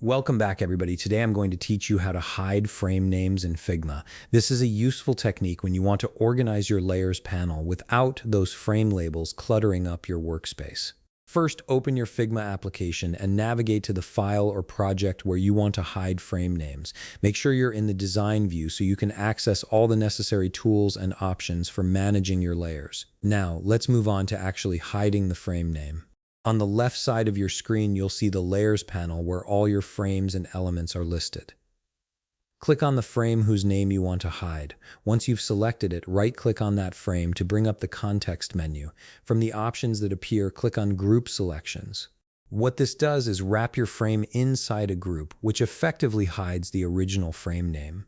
Welcome back, everybody. Today I'm going to teach you how to hide frame names in Figma. This is a useful technique when you want to organize your layers panel without those frame labels cluttering up your workspace. First, open your Figma application and navigate to the file or project where you want to hide frame names. Make sure you're in the design view so you can access all the necessary tools and options for managing your layers. Now, let's move on to actually hiding the frame name. On the left side of your screen, you'll see the Layers panel where all your frames and elements are listed. Click on the frame whose name you want to hide. Once you've selected it, right-click on that frame to bring up the context menu. From the options that appear, click on Group Selections. What this does is wrap your frame inside a group, which effectively hides the original frame name.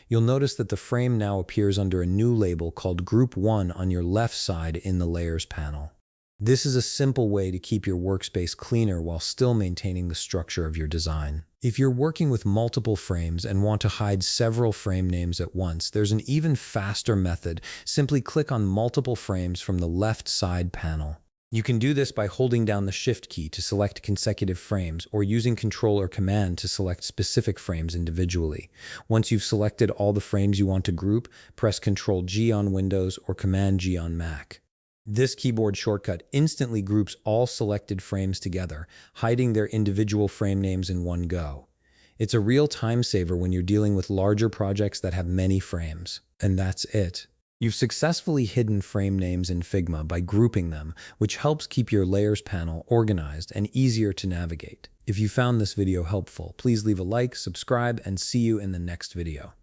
You'll notice that the frame now appears under a new label called Group 1 on your left side in the Layers panel. This is a simple way to keep your workspace cleaner while still maintaining the structure of your design. If you're working with multiple frames and want to hide several frame names at once, there's an even faster method. Simply click on multiple frames from the left side panel. You can do this by holding down the Shift key to select consecutive frames or using Control or Command to select specific frames individually. Once you've selected all the frames you want to group, press Ctrl-G on Windows or Command-G on Mac. This keyboard shortcut instantly groups all selected frames together, hiding their individual frame names in one go. It's a real time saver when you're dealing with larger projects that have many frames. And that's it. You've successfully hidden frame names in Figma by grouping them, which helps keep your layers panel organized and easier to navigate. If you found this video helpful, please leave a like, subscribe, and see you in the next video.